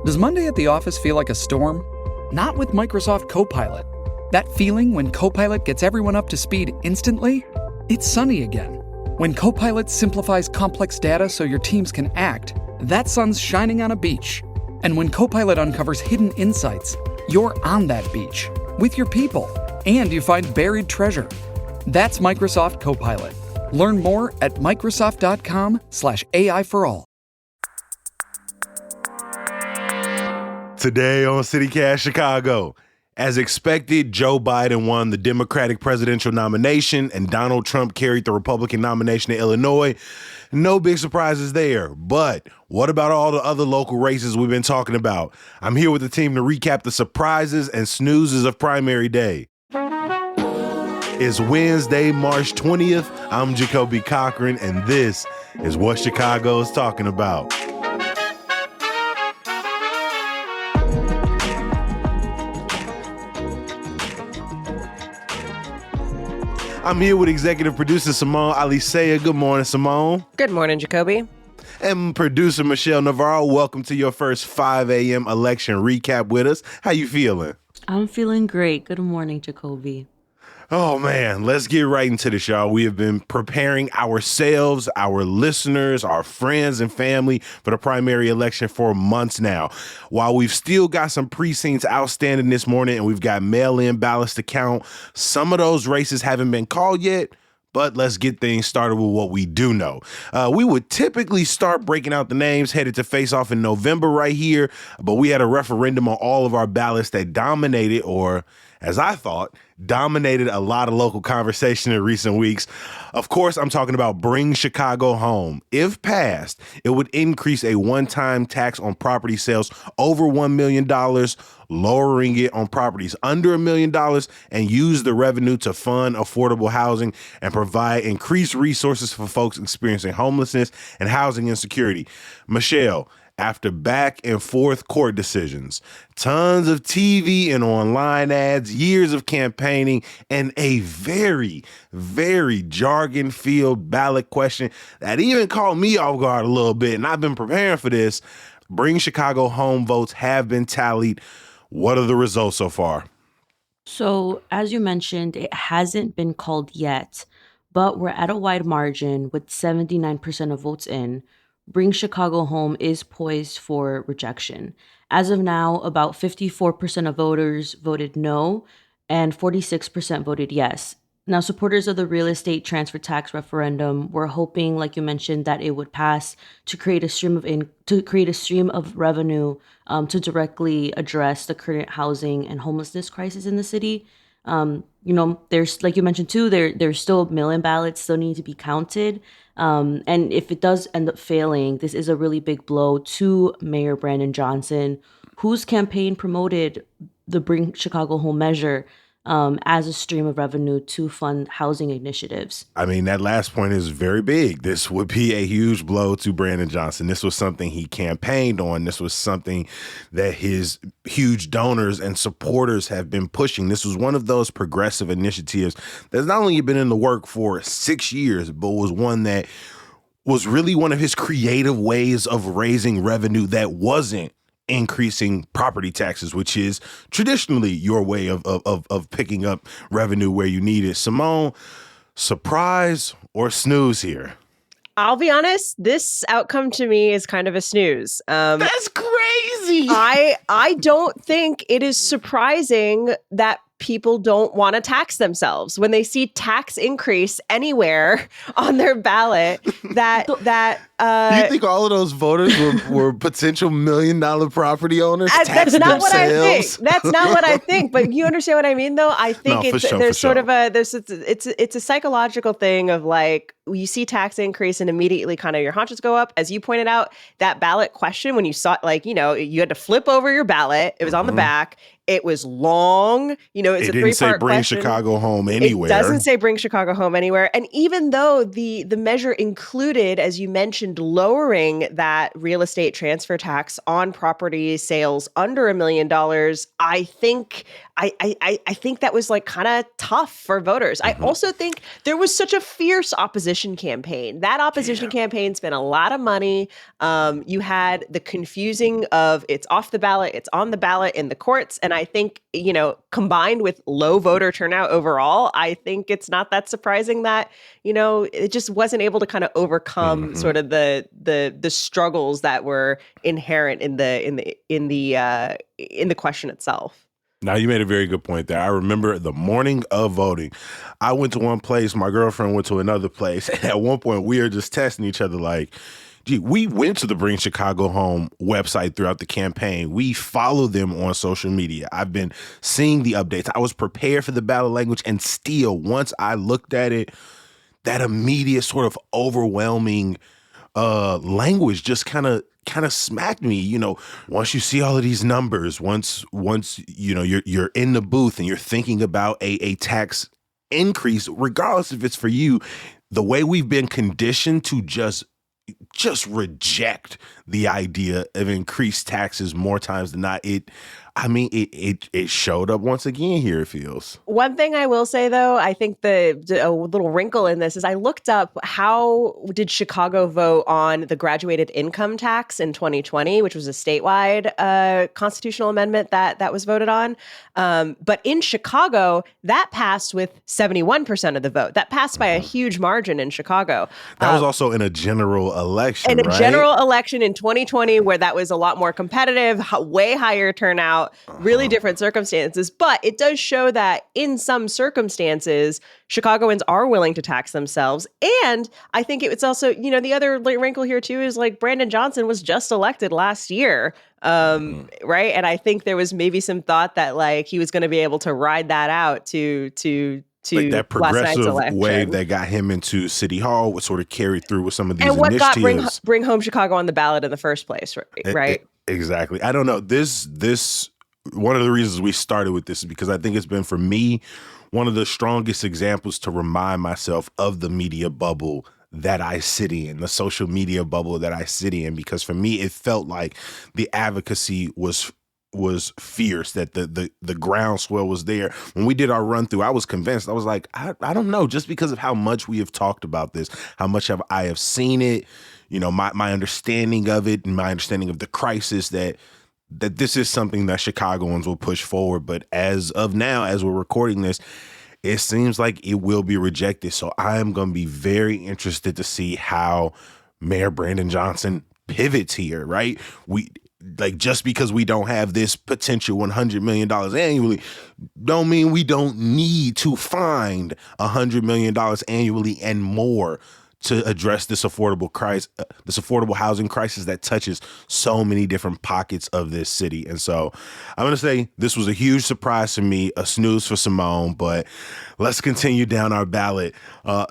Does Monday at the office feel like a storm? Not with Microsoft Copilot. That feeling when Copilot gets everyone up to speed instantly? It's sunny again. When Copilot simplifies complex data so your teams can act, that sun's shining on a beach. And when Copilot uncovers hidden insights, you're on that beach with your people, and you find buried treasure. That's Microsoft Copilot. Learn more at Microsoft.com/AI for all. Today on CityCast Chicago, as expected, Joe Biden won the Democratic presidential nomination and Donald Trump carried the Republican nomination in Illinois. No big surprises there. But what about all the other local races we've been talking about? I'm here with the team to recap the surprises and snoozes of primary day. It's Wednesday, March 20th. I'm Jacoby Cochran, and this is what Chicago is talking about. I'm here with executive producer Simone Alicea. Good morning, Simone. Good morning, Jacoby. And producer Michelle Navarro. Welcome to your first 5 a.m. election recap with us. How you feeling? I'm feeling great. Good morning, Jacoby. Oh, man, let's get right into this, y'all. We have been preparing ourselves, our listeners, our friends and family for the primary election for months now. While we've still got some precincts outstanding this morning and we've got mail-in ballots to count, some of those races haven't been called yet. But let's get things started with what we do know. We would typically start breaking out the names headed to face off in November right here, but we had a referendum on all of our ballots that dominated, or as I thought, dominated a lot of local conversation in recent weeks. Of course, I'm talking about Bring Chicago Home. If passed, it would increase a one-time tax on property sales over $1 million, lowering it on properties under $1 million, and use the revenue to fund affordable housing and provide increased resources for folks experiencing homelessness and housing insecurity. Michelle, after back and forth court decisions, tons of TV and online ads, years of campaigning, and a very, very jargon-filled ballot question that even caught me off guard a little bit, and I've been preparing for this. Bring Chicago Home votes have been tallied. What are the results so far? So, as you mentioned, it hasn't been called yet, but we're at a wide margin with 79% of votes in. Bring Chicago Home is poised for rejection. As of now, about 54% of voters voted no and 46% voted yes. Now, supporters of the real estate transfer tax referendum were hoping, like you mentioned, that it would pass to create a stream of revenue to directly address the current housing and homelessness crisis in the city. There's, like you mentioned too, there's still mail-in ballots still need to be counted. And if it does end up failing, this is a really big blow to Mayor Brandon Johnson, whose campaign promoted the Bring Chicago Home measure as a stream of revenue to fund housing initiatives. I mean, that last point is very big. This would be a huge blow to Brandon Johnson. This was something he campaigned on. This was something that his huge donors and supporters have been pushing. This was one of those progressive initiatives that's not only been in the work for 6 years, but was one that was really one of his creative ways of raising revenue that wasn't increasing property taxes, which is traditionally your way of picking up revenue where you need it. Simone, surprise or snooze here? I'll be honest, this outcome to me is kind of a snooze. That's crazy. I don't think it is surprising that people don't want to tax themselves when they see tax increase anywhere on their ballot. Do you think all of those voters were potential $1 million property owners? That's not what I think. That's not what I think. But you understand what I mean, though. I think it's a psychological thing of like, you see tax increase and immediately kind of your haunches go up. As you pointed out, that ballot question, when you saw, you had to flip over your ballot. It was on the back. It was long. It's a three-part question. It didn't say Bring Chicago Home anywhere. It doesn't say Bring Chicago Home anywhere. And even though the measure included, as you mentioned, lowering that real estate transfer tax on property sales under $1 million, I think I think that was like kind of tough for voters. I also think there was such a fierce opposition campaign. That opposition campaign spent a lot of money. You had the confusing of it's off the ballot, it's on the ballot in the courts. And I think, combined with low voter turnout overall, I think it's not that surprising that, it just wasn't able to kind of overcome sort of the struggles that were inherent in the question itself. Now, you made a very good point there. I remember the morning of voting, I went to one place, my girlfriend went to another place, and at one point we were just testing each other like, gee, we went to the Bring Chicago Home website throughout the campaign. We follow them on social media. I've been seeing the updates. I was prepared for the ballot language, and still, once I looked at it, that immediate sort of overwhelming language just kind of smacked me. Once you see all of these numbers, once you're in the booth and you're thinking about a tax increase, regardless if it's for you, the way we've been conditioned to just reject the idea of increased taxes more times than not, it showed up once again here, it feels. One thing I will say, though, I think a little wrinkle in this is I looked up how did Chicago vote on the graduated income tax in 2020, which was a statewide constitutional amendment that was voted on. But in Chicago, that passed with 71% of the vote. That passed by a huge margin in Chicago. That was also in a general election, in a right? general election in 2020, where that was a lot more competitive, way higher turnout, really different circumstances. But it does show that in some circumstances, Chicagoans are willing to tax themselves. And I think it's also, the other wrinkle here too is like Brandon Johnson was just elected last year. Right. And I think there was maybe some thought that like he was going to be able to ride that out to like that progressive election. wave that got him into City Hall was sort of carried through with some of these and what initiatives. got bring home Chicago on the ballot in the first place, right? Exactly. I don't know. This one of the reasons we started with this is because I think it's been, for me, one of the strongest examples to remind myself of the media bubble that I sit in, the social media bubble that I sit in, because for me, it felt like the advocacy was fierce, that the groundswell was there. When we did our run through, I was convinced. I was like, I don't know, just because of how much we have talked about this, how much I have seen it, my understanding of it and my understanding of the crisis, that this is something that Chicagoans will push forward. But as of now, as we're recording this, it seems like it will be rejected. So I am going to be very interested to see how Mayor Brandon Johnson pivots here, right? Just because we don't have this potential $100 million annually, don't mean we don't need to find $100 million annually and more to address this affordable housing crisis that touches so many different pockets of this city. And so I'm going to say this was a huge surprise to me, a snooze for Simone, but let's continue down our ballot.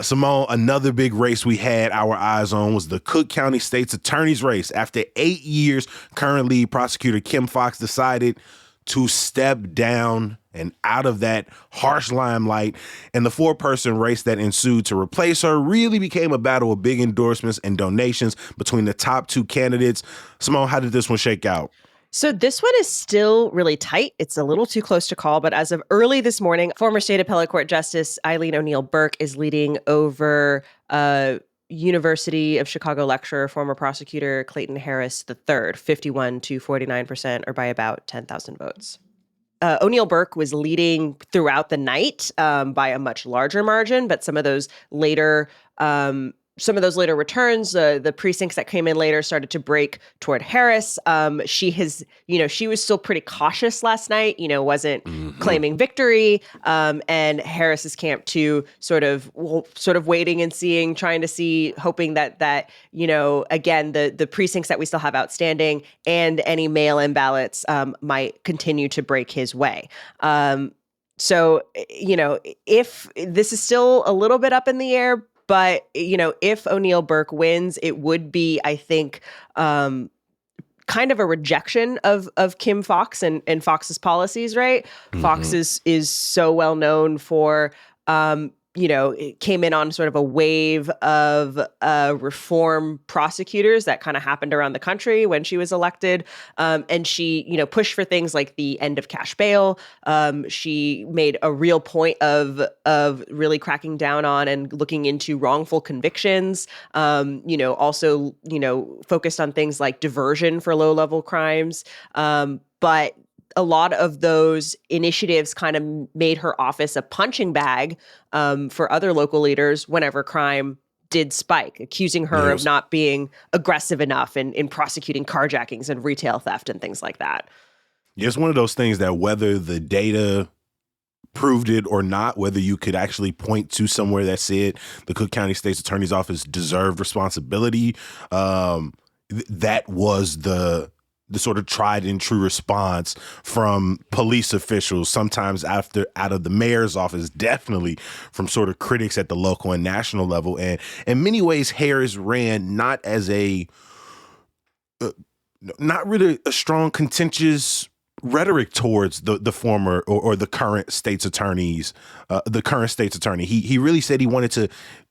Simone, another big race we had our eyes on was the Cook County State's Attorney's race. After 8 years, current lead prosecutor Kim Foxx decided to step down and out of that harsh limelight, and the 4-person race that ensued to replace her really became a battle of big endorsements and donations between the top 2 candidates. Simone, how did this one shake out? So this one is still really tight. It's a little too close to call, but as of early this morning, former state appellate court justice Eileen O'Neill Burke is leading over University of Chicago lecturer, former prosecutor Clayton Harris III, 51 to 49%, or by about 10,000 votes. O'Neill Burke was leading throughout the night by a much larger margin, but some of those later returns, the precincts that came in later started to break toward Harris. She was still pretty cautious last night, wasn't claiming victory. And Harris's camp too, sort of waiting and seeing, trying to see, hoping that again, the precincts that we still have outstanding and any mail-in ballots might continue to break his way. So, if this is still a little bit up in the air, but, if O'Neill Burke wins, it would be, I think, kind of a rejection of Kim Foxx and Fox's policies, right? Mm-hmm. Foxx is so well known for, it came in on sort of a wave of reform prosecutors that kind of happened around the country when she was elected. And she, pushed for things like the end of cash bail. She made a real point of really cracking down on and looking into wrongful convictions. Also, focused on things like diversion for low-level crimes. But a lot of those initiatives kind of made her office a punching bag for other local leaders whenever crime did spike, accusing her of not being aggressive enough in prosecuting carjackings and retail theft and things like that. Yeah, it's one of those things that whether the data proved it or not, whether you could actually point to somewhere that said the Cook County State's Attorney's Office deserved responsibility, that was the sort of tried and true response from police officials, sometimes out of the mayor's office, definitely from sort of critics at the local and national level. And in many ways, Harris ran not as not really a strong, contentious rhetoric towards the former or the current state's attorneys, the current state's attorney. He really said he wanted to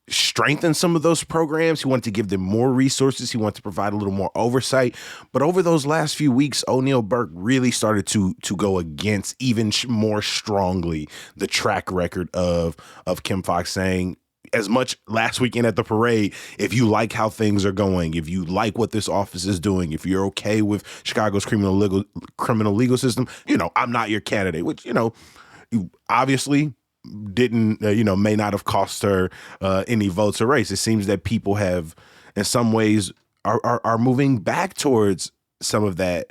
strengthen some of those programs. He wanted to give them more resources. He wanted to provide a little more oversight. But over those last few weeks, O'Neill Burke really started to go against even more strongly the track record of Kim Foxx, saying, as much last weekend at the parade, if you like how things are going, if you like what this office is doing, if you're okay with Chicago's criminal legal system, I'm not your candidate, which, obviously didn't, may not have cost her any votes or race. It seems that people have, in some ways, are moving back towards some of that,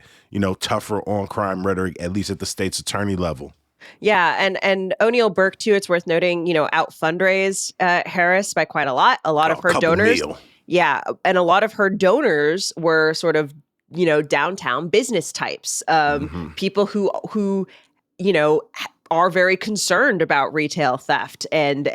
tougher on crime rhetoric, at least at the state's attorney level. Yeah, and O'Neill Burke too. It's worth noting, out fundraised Harris by quite a lot. A lot of her donors, yeah, and a lot of her donors were sort of downtown business types, people who are very concerned about retail theft and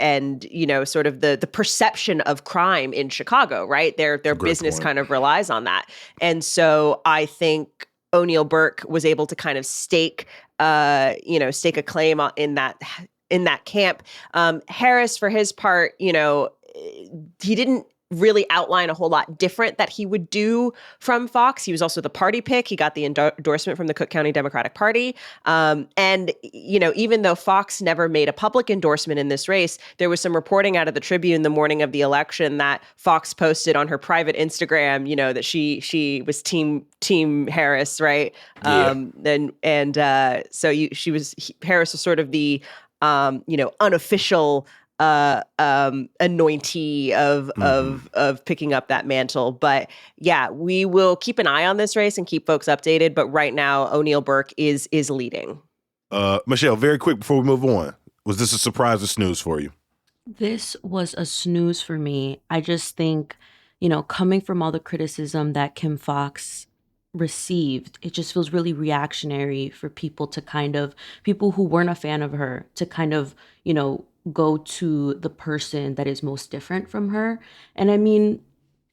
sort of the perception of crime in Chicago, right? Their business kind of relies on that. And so I think O'Neill Burke was able to kind of stake a claim in that camp. Harris, for his part, he didn't really outline a whole lot different that he would do from Fox. He was also the party pick. He got the endorsement from the Cook County Democratic Party. And even though Fox never made a public endorsement in this race, there was some reporting out of the Tribune the morning of the election that Fox posted on her private Instagram, that she was team Harris, right? Yeah. Harris was sort of the, unofficial anointee of picking up that mantle. But yeah, we will keep an eye on this race and keep folks updated. But right now, O'Neill Burke is leading. Michelle, very quick before we move on, was this a surprise or snooze for you? This was a snooze for me. I just think, coming from all the criticism that Kim Foxx received, it just feels really reactionary for people who weren't a fan of her to kind of, go to the person that is most different from her. And I mean,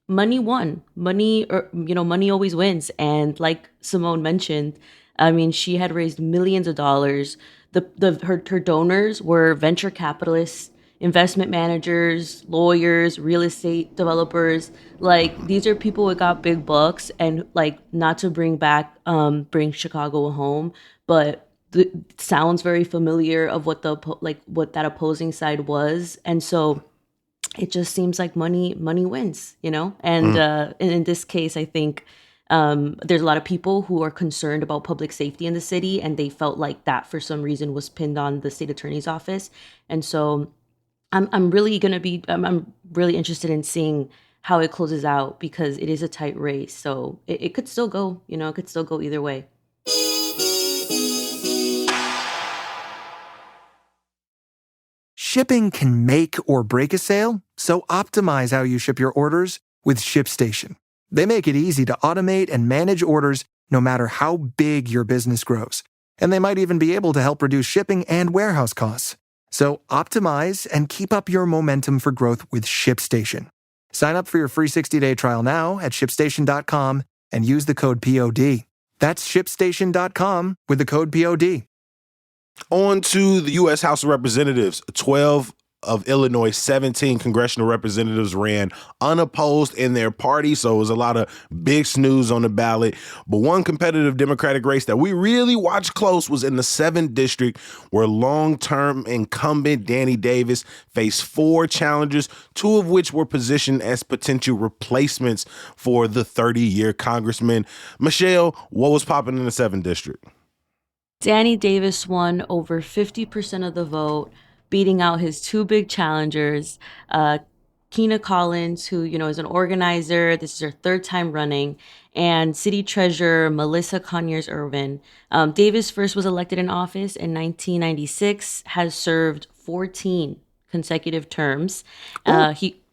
money won. Money always wins. And like Simone mentioned, I mean, she had raised millions of dollars. Her donors were venture capitalists, investment managers, lawyers, real estate developers. Like, these are people who got big bucks, and like, not to bring Chicago home, but sounds very familiar of what what that opposing side was. And so it just seems like money wins, and in this case, I think there's a lot of people who are concerned about public safety in the city, and they felt like that for some reason was pinned on the state attorney's office. And so I'm really interested in seeing how it closes out, because it is a tight race. So it could still go, it could still go either way. Shipping can make or break a sale, so optimize how you ship your orders with ShipStation. They make it easy to automate and manage orders no matter how big your business grows. And they might even be able to help reduce shipping and warehouse costs. So optimize and keep up your momentum for growth with ShipStation. Sign up for your free 60-day trial now at ShipStation.com and use the code POD. That's ShipStation.com with the code POD. On to the U.S. House of Representatives. 12 of Illinois, 17 congressional representatives ran unopposed in their party. So it was a lot of big snooze on the ballot. But one competitive Democratic race that we really watched close was in the 7th district, where long-term incumbent Danny Davis faced 4 challengers, 2 of which were positioned as potential replacements for the 30-year congressman. Michelle, what was popping in the 7th district? Danny Davis won over 50% of the vote, beating out his 2 big challengers, Keena Collins, who, is an organizer. This is her 3rd time running, and City Treasurer Melissa Conyers Irvin. Davis first was elected in office in 1996, has served 14 consecutive terms.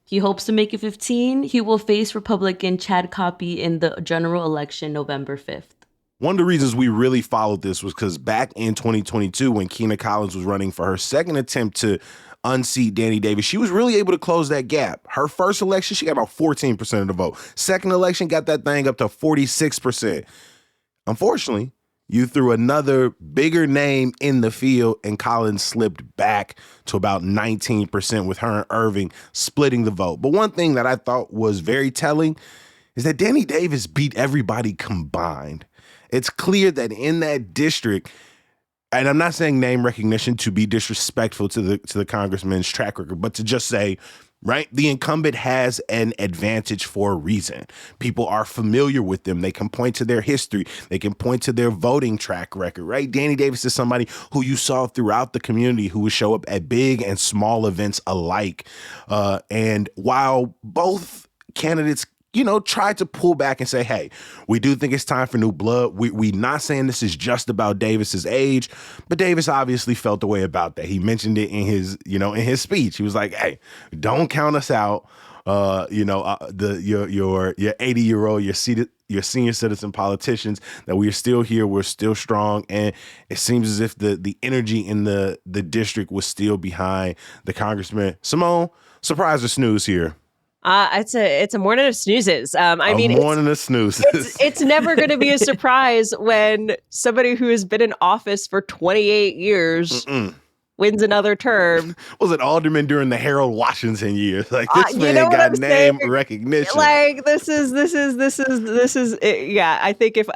He hopes to make it 15. He will face Republican Chad Coppey in the general election November 5th. One of the reasons we really followed this was because back in 2022, when Keena Collins was running for her second attempt to unseat Danny Davis, she was really able to close that gap. Her first election, she got about 14% of the vote. Second election, got that thing up to 46%. Unfortunately, you threw another bigger name in the field, and Collins slipped back to about 19%, with her and Irving splitting the vote. But one thing that I thought was very telling is that Danny Davis beat everybody combined. It's clear that in that district, and I'm not saying name recognition to be disrespectful to the congressman's track record, but to just say, right, the incumbent has an advantage for a reason. People are familiar with them. They can point to their history. They can point to their voting track record, right? Danny Davis is somebody who you saw throughout the community, who would show up at big and small events alike. And while both candidates tried to pull back and say, hey, we do think it's time for new blood. We not saying this is just about Davis's age, but Davis obviously felt the way about that. He mentioned it in his, in his speech. He was like, hey, don't count us out. Your 80-year-old, your senior citizen politicians, that we are still here. We're still strong. And it seems as if the energy in the district was still behind the congressman. Simone, surprise or snooze here? It's a morning of snoozes. Morning of snoozes. It's never going to be a surprise when somebody who has been in office for 28 years wins another term. Was it alderman during the Harold Washington years? Like, this man got name recognition. Like, this is it. Yeah. I think if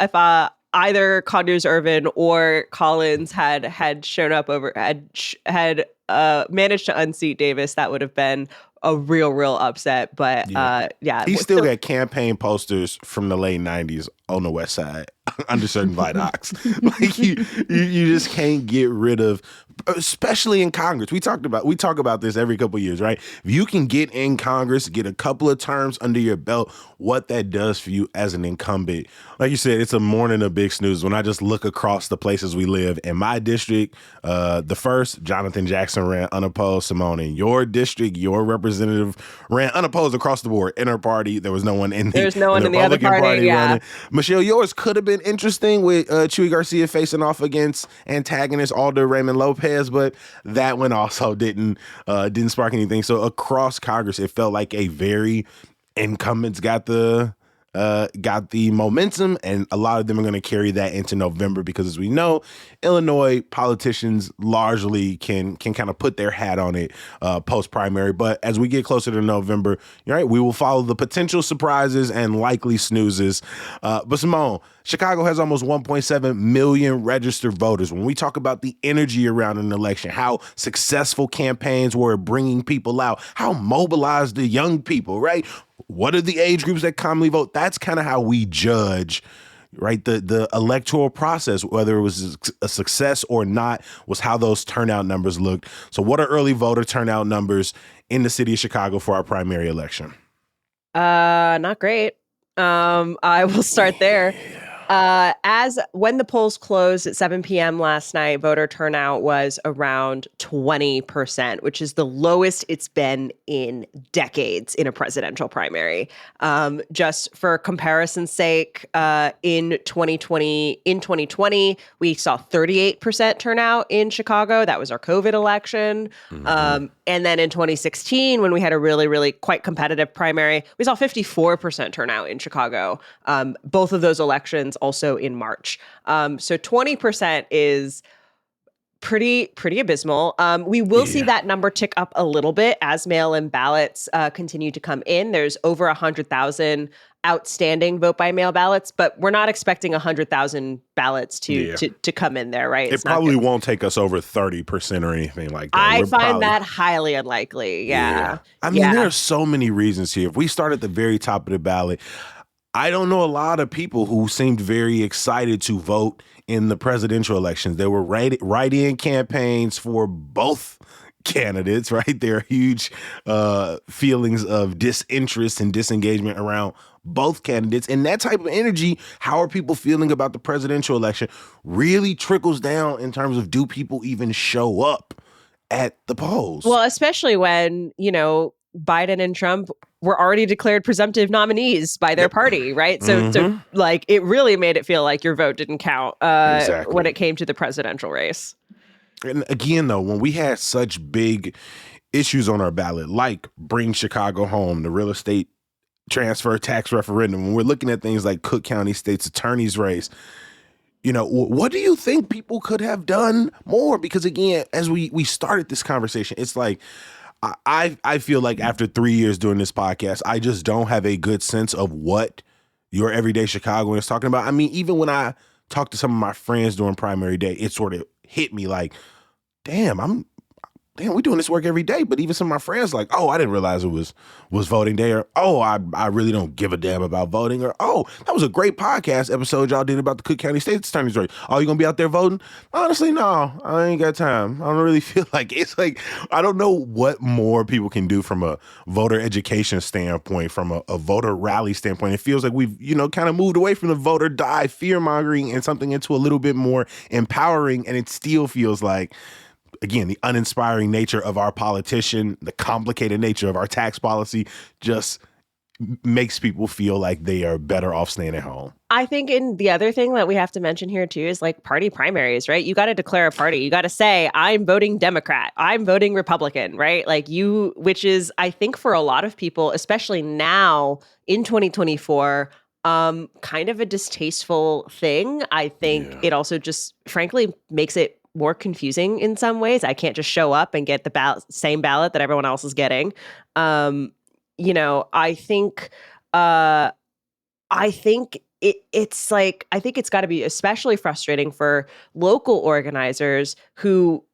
either Conyers Irvin or Collins had shown up had managed to unseat Davis, that would have been a real upset. But he still got campaign posters from the late 90s on the West Side under certain viaducts. Like, you just can't get rid of, especially in Congress. We talk about this every couple of years, right? If you can get in Congress, get a couple of terms under your belt, what that does for you as an incumbent. Like you said, it's a morning of big snooze. When I just look across the places we live, in my district, the first, Jonathan Jackson ran unopposed. Simone, in your district, your representative ran unopposed across the board. Inter-party, there was no one in the other party, running. Michelle, yours could have been interesting with Chuy Garcia facing off against antagonist Alder Raymond Lopez, but that one also didn't spark anything. So across Congress, it felt like a very incumbents got the momentum, and a lot of them are going to carry that into November, because as we know, Illinois politicians largely can kind of put their hat on it post-primary. But as we get closer to November, we will follow the potential surprises and likely snoozes. But Simone, Chicago has almost 1.7 million registered voters. When we talk about the energy around an election, how successful campaigns were bringing people out, how mobilized the young people, right? What are the age groups that commonly vote? That's kind of how we judge, right? The electoral process, whether it was a success or not, was how those turnout numbers looked. So what are early voter turnout numbers in the city of Chicago for our primary election? Not great. I will start there. As when the polls closed at 7 p.m. last night, voter turnout was around 20%, which is the lowest it's been in decades in a presidential primary. Just for comparison's sake, in 2020, we saw 38% turnout in Chicago. That was our COVID election. And then in 2016, when we had a really quite competitive primary, we saw 54% turnout in Chicago. Both of those elections also in March. So 20% is pretty abysmal. We will see Yeah. that number tick up a little bit as mail-in ballots continue to come in. There's over 100,000 outstanding vote by mail ballots, but we're not expecting 100,000 ballots to come in there, right? It probably won't take us over 30% or anything like that. I We're find probably, that highly unlikely. Yeah. I mean, there are so many reasons here. If we start at the very top of the ballot, I don't know a lot of people who seemed very excited to vote in the presidential elections. There were write-in campaigns for both candidates, right? There are huge feelings of disinterest and disengagement around both candidates. And that type of energy, how are people feeling about the presidential election, really trickles down in terms of, do people even show up at the polls? Well, especially when, Biden and Trump were already declared presumptive nominees by their party, right? So like, it really made it feel like your vote didn't count when it came to the presidential race. And again, though, when we had such big issues on our ballot, like Bring Chicago Home, the real estate transfer tax referendum, when we're looking at things like Cook County State's attorney's race, what do you think people could have done more? Because again, as we started this conversation, it's like, I feel like after 3 years doing this podcast, I just don't have a good sense of what your everyday Chicagoan is talking about. I mean, even when I talk to some of my friends during primary day, it sort of hit me like, damn, we're doing this work every day. But even some of my friends like, oh, I didn't realize it was voting day, or, oh, I really don't give a damn about voting, or, oh, that was a great podcast episode y'all did about the Cook County State's attorney's race. Oh, you gonna be out there voting? Honestly, no, I ain't got time. I don't really feel like it's like, I don't know what more people can do from a voter education standpoint, from a voter rally standpoint. It feels like we've, kind of moved away from the voter die fear mongering and something into a little bit more empowering. And it still feels like, again, the uninspiring nature of our politician, the complicated nature of our tax policy just makes people feel like they are better off staying at home. I think the other thing that we have to mention here too is like party primaries, right? You got to declare a party. You got to say, I'm voting Democrat, I'm voting Republican, right? Which is, I think for a lot of people, especially now in 2024, kind of a distasteful thing. I think it also just frankly makes it more confusing in some ways. I can't just show up and get the same ballot that everyone else is getting. I think it's like, I think it's got to be especially frustrating for local organizers who,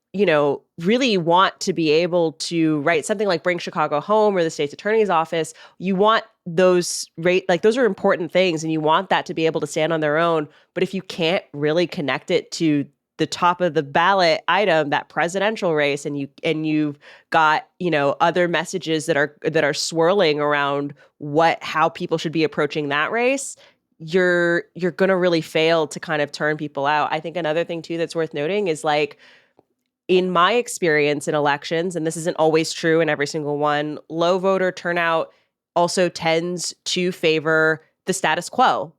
really want to be able to write something like Bring Chicago Home or the state's attorney's office. You want those those are important things, and you want that to be able to stand on their own. But if you can't really connect it to the top of the ballot item, that presidential race, and you've got, other messages that are swirling around how people should be approaching that race, you're going to really fail to kind of turn people out. I think another thing too that's worth noting is, like, in my experience in elections, and this isn't always true in every single one, low voter turnout also tends to favor the status quo.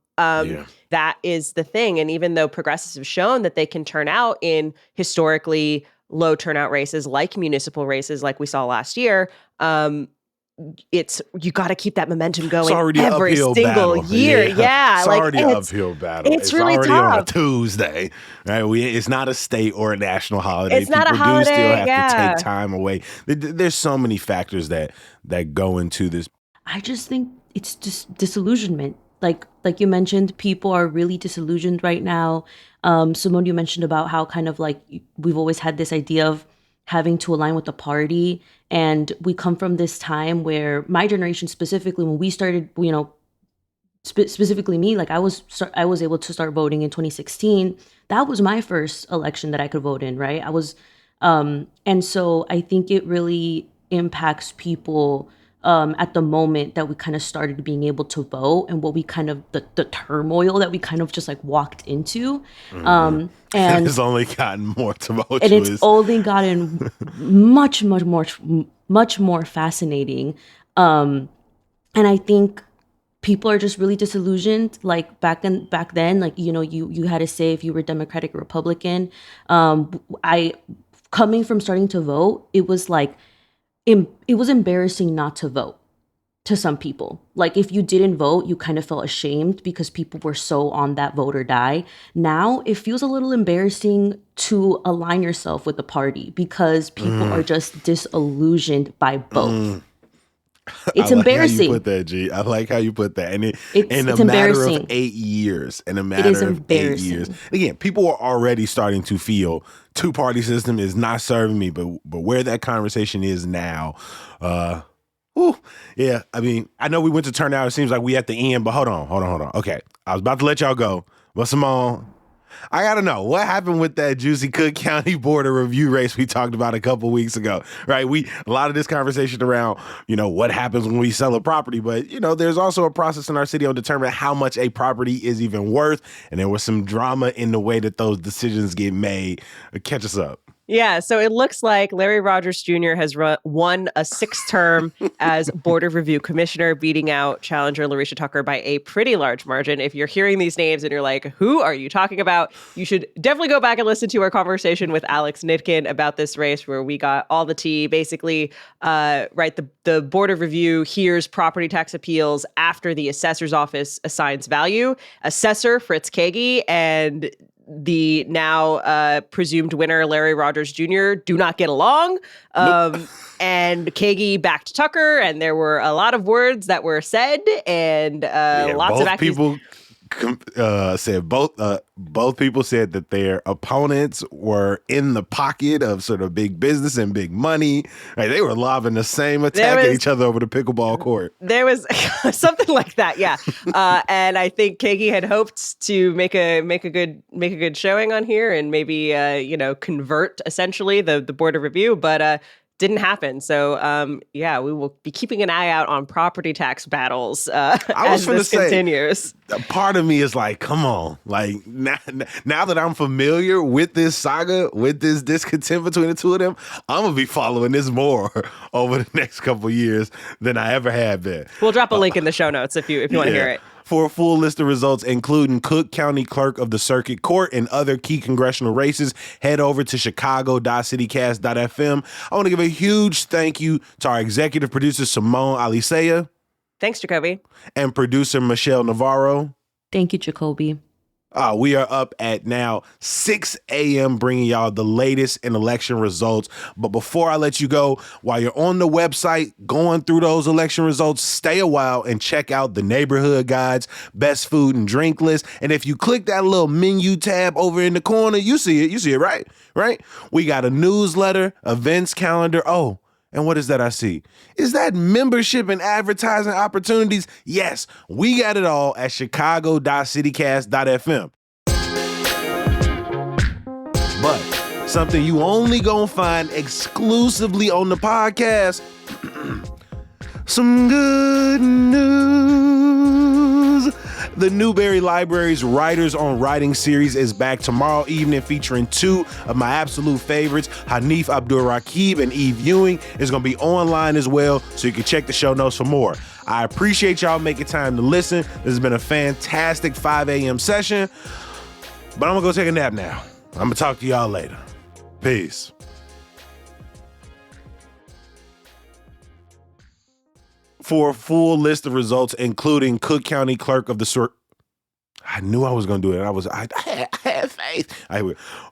That is the thing. And even though progressives have shown that they can turn out in historically low turnout races, like municipal races, like we saw last year, you got to keep that momentum going every single battle. year. Yeah. It's already an uphill battle. It's really already tough. On a Tuesday, right? It's not a state or a national holiday. It's not a People holiday. do still have Yeah. to take time away. There's so many factors that go into this. I just think it's just disillusionment. Like you mentioned, people are really disillusioned right now. Simone, you mentioned about how kind of like we've always had this idea of having to align with the party. And we come from this time where my generation specifically, when we started, specifically me, like I was able to start voting in 2016. That was my first election that I could vote in, right? And so I think it really impacts people at the moment that we kind of started being able to vote, and what we kind of the turmoil that we kind of just like walked into. And it's only gotten more tumultuous. And it's only gotten much more fascinating. And I think people are just really disillusioned. Like back then, like, you had to say if you were Democratic or Republican. Coming from starting to vote, it was like, it was embarrassing not to vote. to some people. Like if you didn't vote, you kind of felt ashamed because people were so on that vote or die. Now it feels a little embarrassing to align yourself with the party because people are just disillusioned by both. It's I like embarrassing. how you put that, G. I like how you put that. And in It's a matter of embarrassing. 8 years, in a It matter is of 8 years, embarrassing. again, people are already starting to feel two-party system is not serving me, but where that conversation is now, yeah. I mean, I know we went to turnout. It seems like we at the end, but hold on. Okay, I was about to let y'all go, but Simone, I gotta know what happened with that juicy Cook County border review race we talked about a couple weeks ago, right? A lot of this conversation around, what happens when we sell a property, but there's also a process in our city to determine how much a property is even worth, and there was some drama in the way that those decisions get made. Catch us up. Yeah, so it looks like Larry Rogers Jr. has won a sixth term as Board of Review Commissioner, beating out challenger Larisha Tucker by a pretty large margin. If you're hearing these names and you're like, who are you talking about? You should definitely go back and listen to our conversation with Alex Nitkin about this race, where we got all the tea. Basically, the Board of Review hears property tax appeals after the assessor's office assigns value. Assessor Fritz Kagi and the now presumed winner, Larry Rogers Jr., do not get along. And Kagi backed Tucker, and there were a lot of words that were said, and lots of people said both people said that their opponents were in the pocket of sort of big business and big money. Right? They were lobbing the same attack at each other over the pickleball court. There was something like that, yeah. And I think Kagi had hoped to make a good showing on here and maybe convert essentially the Board of Review, but didn't happen. So, we will be keeping an eye out on property tax battles as this continues. Part of me is like, come on. Like, now that I'm familiar with this saga, with this discontent between the two of them, I'm going to be following this more over the next couple of years than I ever have been. We'll drop a link in the show notes if you want to hear it. For a full list of results, including Cook County Clerk of the Circuit Court and other key congressional races, head over to chicago.citycast.fm. I want to give a huge thank you to our executive producer, Simone Alicea. Thanks, Jacoby. And producer, Michelle Navarro. Thank you, Jacoby. We are up at now 6 a.m. bringing y'all the latest in election results. But before I let you go, while you're on the website going through those election results, stay a while and check out the neighborhood guides, best food and drink list. And if you click that little menu tab over in the corner, you see it. You see it, right? Right? We got a newsletter, events calendar. Oh, and what is that I see? Is that membership and advertising opportunities? Yes, we got it all at chicago.citycast.fm. But something you only gonna find exclusively on the podcast, some good news. The Newberry Library's Writers on Writing series is back tomorrow evening, featuring two of my absolute favorites, Hanif Abdul-Rakib and Eve Ewing. Is going to be online as well, so you can check the show notes for more. I appreciate y'all making time to listen. This has been a fantastic 5 a.m. session, but I'm going to go take a nap now. I'm going to talk to y'all later. Peace. For a full list of results, including Cook County Clerk of the Circuit. I knew I was going to do it. I had faith.